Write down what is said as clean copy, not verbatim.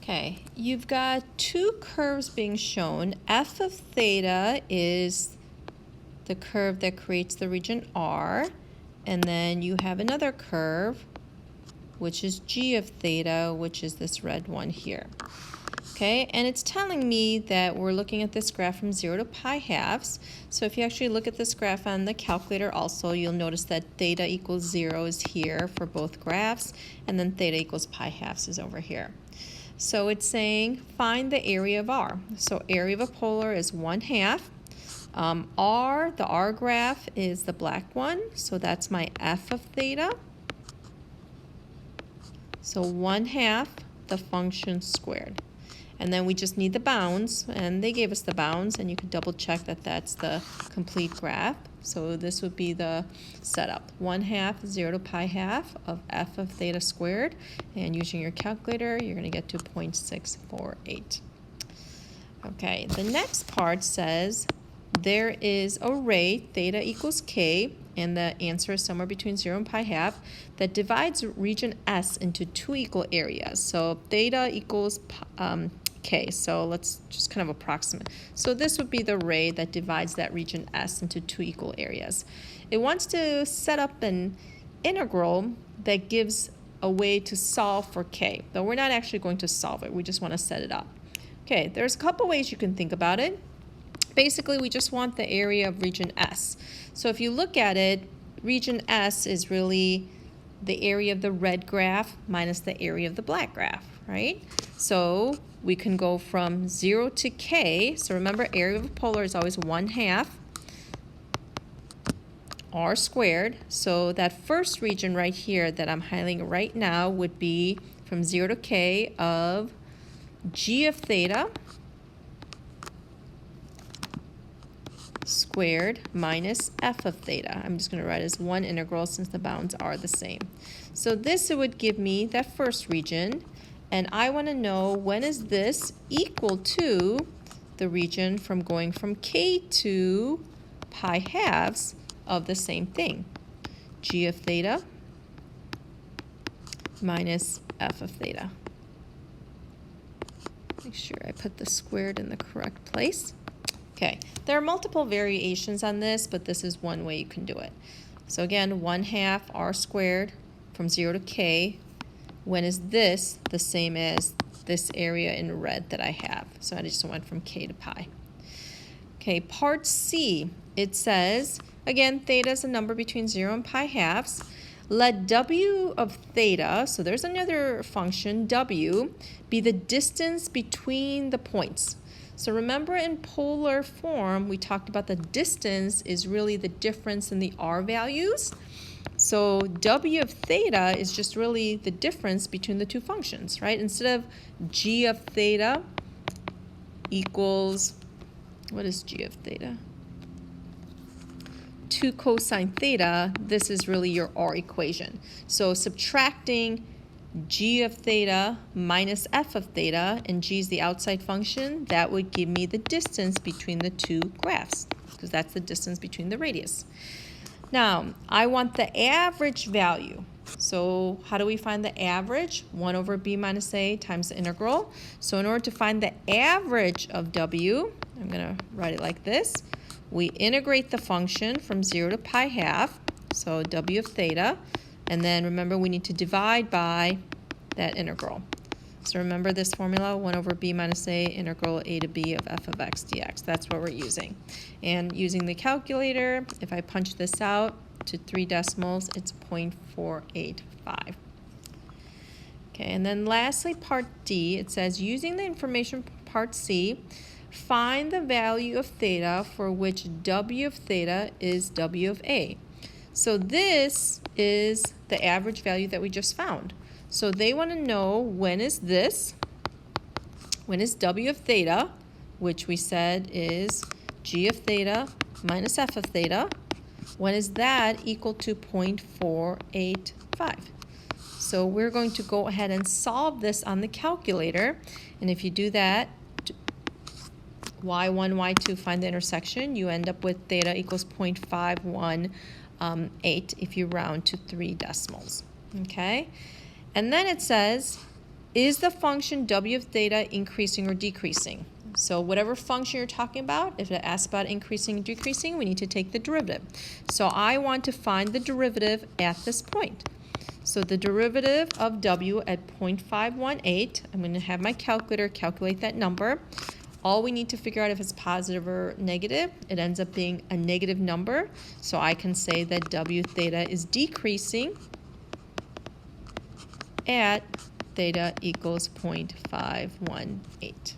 Okay, you've got two curves being shown. F of theta is the curve that creates the region R, and then you have another curve, which is G of theta, which is this red one here. Okay, and it's telling me that we're looking at this graph from 0 to pi halves. So if you actually look at this graph on the calculator also, you'll notice that theta equals 0 is here for both graphs, and then theta equals pi halves is over here. So it's saying find the area of R. So area of a polar is 1/2. R, the R graph is the black one, so that's my F of theta. So 1/2 the function squared. And then we just need the bounds, and they gave us the bounds, and you can double check that that's the complete graph. So this would be the setup. 1/2, 0 to pi half of F of theta squared, and using your calculator, you're gonna get to 0.648. Okay, the next part says there is a ray, theta equals K, and the answer is somewhere between 0 and pi half, that divides region S into two equal areas. So theta equals K, so let's just kind of approximate. So this would be the ray that divides that region S into two equal areas. It wants to set up an integral that gives a way to solve for K, though we're not actually going to solve it, we just want to set it up. Okay, there's a couple ways you can think about it. Basically, we just want the area of region S. So if you look at it, region S is really the area of the red graph minus the area of the black graph, right? So we can go from 0 to K. So remember, area of a polar is always 1/2 R squared. So that first region right here that I'm highlighting right now would be from 0 to K of G of theta squared minus F of theta. I'm just going to write it as one integral since the bounds are the same. So this would give me that first region, and I want to know when is this equal to the region from going from K to pi halves of the same thing. G of theta minus F of theta. Make sure I put the squared in the correct place. Okay, there are multiple variations on this, but this is one way you can do it. So again, 1/2 R squared from 0 to K. When is this the same as this area in red that I have? So I just went from K to pi. Okay, part C, it says, again, theta is a number between 0 and pi halves. Let W of theta, so there's another function, W, be the distance between the points. So remember, in polar form, we talked about the distance is really the difference in the R values. So W of theta is just really the difference between the two functions, right? Instead of G of theta equals, what is G of theta? 2 cosine theta, this is really your R equation. So subtracting G of theta minus F of theta, and G is the outside function, that would give me the distance between the two graphs, because that's the distance between the radius. Now, I want the average value. So how do we find the average? 1 over b minus a times the integral. So in order to find the average of W, I'm going to write it like this. We integrate the function from 0 to pi half, so W of theta, and then remember we need to divide by that integral. So remember this formula, 1 over b minus a integral a to b of f of x dx. That's what we're using. And using the calculator, if I punch this out to 3 decimals, it's 0.485. Okay, and then lastly, part D, it says, using the information from part C, find the value of theta for which W of theta is W of A. So this is the average value that we just found. So they want to know when is this, when is W of theta, which we said is G of theta minus F of theta, when is that equal to 0.485? So we're going to go ahead and solve this on the calculator, and if you do that, y1, y2, find the intersection, you end up with theta equals 0.518 if you round to 3 decimals, okay? And then it says is the function w of theta increasing or decreasing? So whatever function you're talking about, if it asks about increasing or decreasing, we need to take the derivative. So I want to find the derivative at this point. So the derivative of w at 0.518, I'm going to have my calculator calculate that number. All we need to figure out if it's positive or negative. It ends up being a negative number. So I can say that w theta is decreasing at theta equals 0.518.